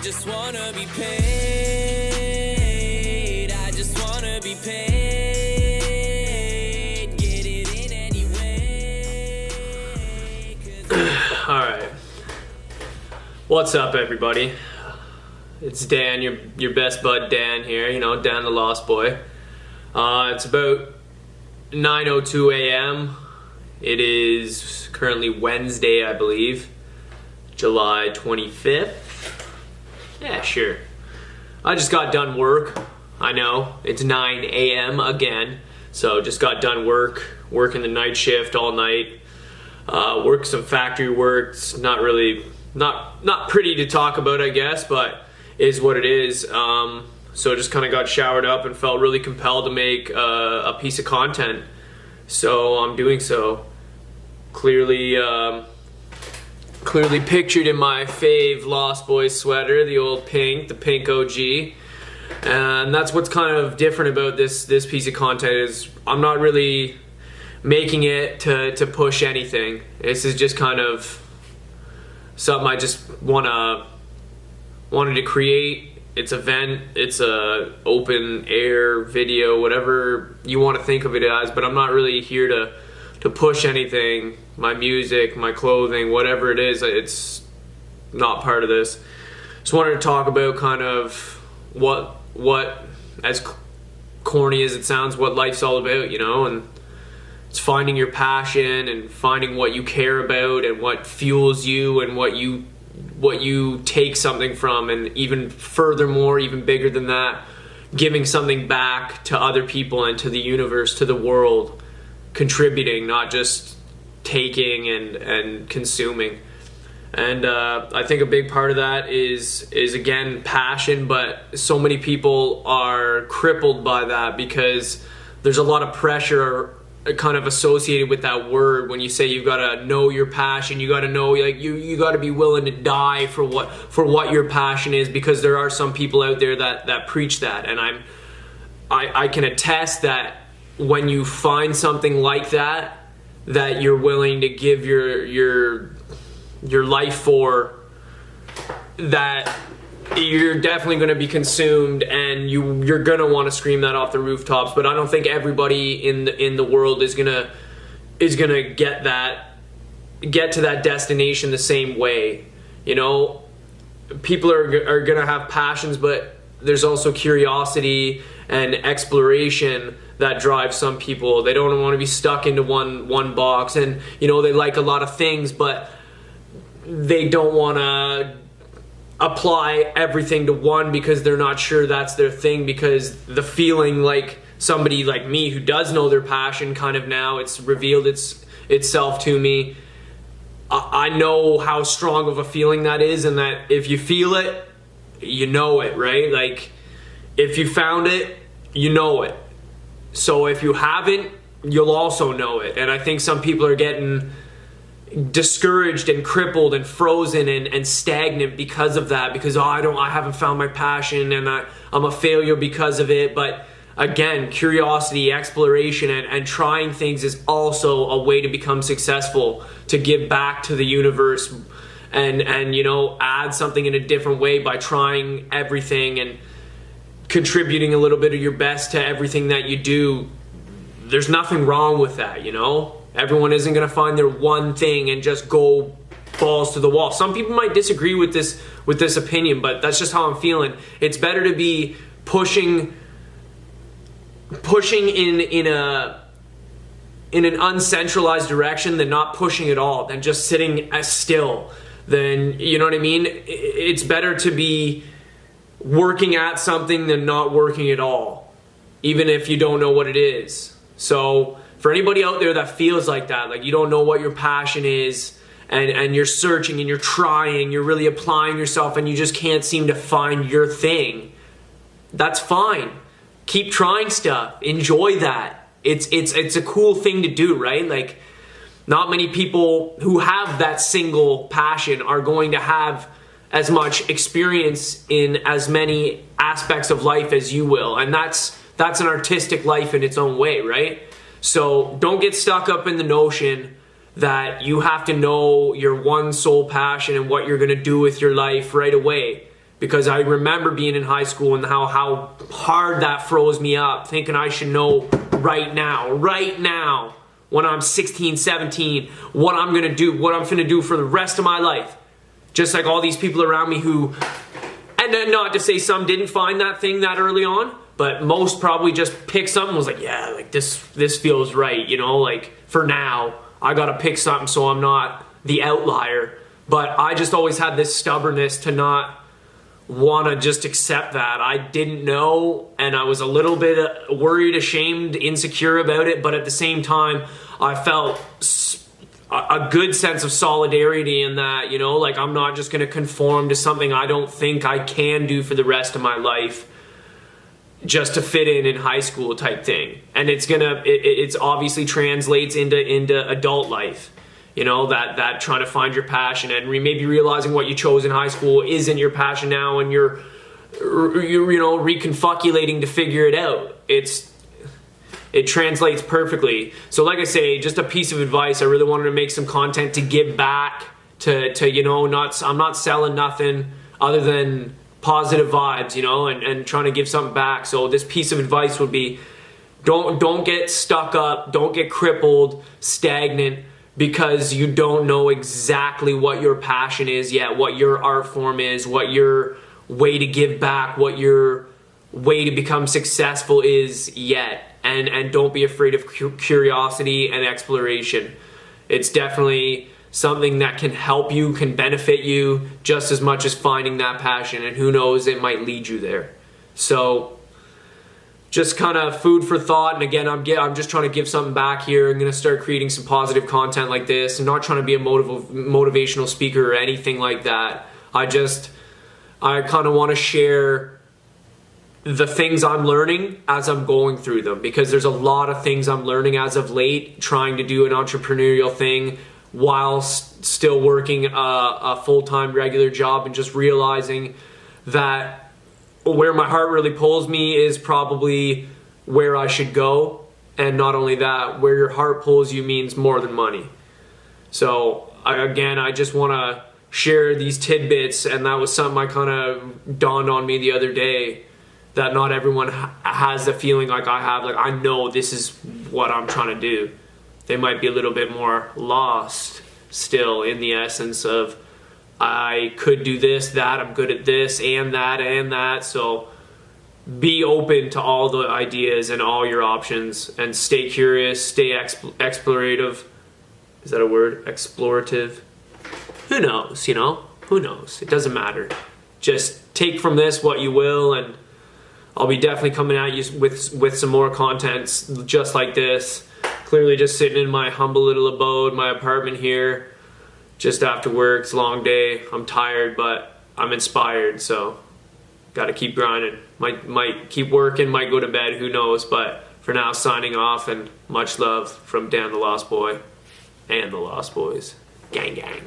just wanna be paid. I just wanna be paid. Get it in any way. Alright. What's up, everybody? It's Dan, your best bud Dan here, you know, Dan the Lost Boy. It's about 9:02 a.m. It is currently Wednesday, I believe, July 25th. Yeah, sure. I just got done work. I know, it's 9 a.m. again. So just got done working the night shift all night. Worked some factory work. It's not really, not pretty to talk about, I guess, but is what it is. So just kind of got showered up and felt really compelled to make a piece of content. So I'm doing so. Clearly pictured in my fave Lost Boys sweater, the old pink, the pink OG. And that's what's kind of different about this piece of content is I'm not really making it to push anything. This is just kind of something I just wanted to create. It's event, it's a open air video, whatever you want to think of it as, but I'm not really here to push anything. My music, my clothing, whatever it is, it's not part of this. Just wanted to talk about kind of what as corny as it sounds, what life's all about, you know, and it's finding your passion and finding what you care about and what fuels you and what you take something from, and even furthermore, even bigger than that, giving something back to other people and to the universe, to the world, contributing, not just taking and consuming. And I think a big part of that is again passion, but so many people are crippled by that because there's a lot of pressure kind of associated with that word. When you say you've got to know your passion, you got to know, like, you got to be willing to die for what your passion is, because there are some people out there that preach that, and I can attest that when you find something like that you're willing to give your life for, that you're definitely going to be consumed, and you're going to want to scream that off the rooftops. But I don't think everybody in the world is going to get to that destination the same way. You know, people are going to have passions, but there's also curiosity and exploration that drives some people. They don't want to be stuck into one box, and you know, they like a lot of things, but they don't want to apply everything to one because they're not sure that's their thing, because the feeling, like somebody like me who does know their passion, kind of now it's revealed itself to me. I know how strong of a feeling that is, and that if you feel it, you know it, right? Like, if you found it, you know it. So if you haven't, you'll also know it. And I think some people are getting discouraged and crippled and frozen and stagnant because of that, because I haven't found my passion and I'm a failure because of it. But again, curiosity, exploration, and trying things is also a way to become successful, to give back to the universe and you know, add something in a different way by trying everything and contributing a little bit of your best to everything that you do. There's nothing wrong with that, you know? Everyone isn't going to find their one thing and just go balls to the wall. Some people might disagree with this opinion, but that's just how I'm feeling. It's better to be pushing in an uncentralized direction than not pushing at all, than just sitting as still. Then, you know what I mean? It's better to be working at something than not working at all, even if you don't know what it is. So for anybody out there that feels like that, like you don't know what your passion is, and you're searching and you're trying, you're really applying yourself, and you just can't seem to find your thing, that's fine. Keep trying stuff. Enjoy that. It's a cool thing to do, right? Like, not many people who have that single passion are going to have as much experience in as many aspects of life as you will. And that's an artistic life in its own way, right? So don't get stuck up in the notion that you have to know your one sole passion and what you're going to do with your life right away. because I remember being in high school and how hard that froze me up, thinking I should know right now, when I'm 16, 17, what I'm gonna do, what I'm gonna do for the rest of my life. Just like all these people around me who, and then not to say some didn't find that thing that early on, but most probably just picked something, was like, yeah, like this feels right, you know, like for now, I gotta pick something so I'm not the outlier. But I just always had this stubbornness to not want to just accept that. I didn't know, and I was a little bit worried, ashamed, insecure about it, but at the same time, I felt a good sense of solidarity in that, you know, like I'm not just going to conform to something I don't think I can do for the rest of my life just to fit in high school type thing. And it's obviously translates into adult life. You know, that trying to find your passion and maybe realizing what you chose in high school isn't your passion now, and you're you know, reconfoculating to figure it out. It translates perfectly. So like I say, just a piece of advice. I really wanted to make some content to give back to you know, I'm not selling nothing other than positive vibes, you know, and trying to give something back. So this piece of advice would be, don't get stuck up, don't get crippled, stagnant, because you don't know exactly what your passion is yet, what your art form is, what your way to give back, what your way to become successful is yet. And don't be afraid of curiosity and exploration. It's definitely something that can help you, can benefit you just as much as finding that passion, and who knows, it might lead you there. So just kind of food for thought. And again, I'm just trying to give something back here. I'm going to start creating some positive content like this. I'm not trying to be a motivational speaker or anything like that. I kind of want to share the things I'm learning as I'm going through them, because there's a lot of things I'm learning as of late, trying to do an entrepreneurial thing while still working a full-time regular job, and just realizing that where my heart really pulls me is probably where I should go. And not only that, where your heart pulls you means more than money. So I just want to share these tidbits, and that was something I kind of dawned on me the other day, that not everyone has the feeling like I have, like I know this is what I'm trying to do. They might be a little bit more lost still in the essence of, I could do this, that, I'm good at this, and that. So be open to all the ideas and all your options, and stay curious, stay explorative. Is that a word? Explorative? Who knows, you know? Who knows? It doesn't matter. Just take from this what you will, and I'll be definitely coming at you with some more content just like this. Clearly just sitting in my humble little abode, my apartment here, just after work. It's a long day. I'm tired, but I'm inspired, so got to keep grinding. Might keep working, might go to bed, who knows. But for now, signing off, and much love from Dan the Lost Boy and the Lost Boys. Gang, gang.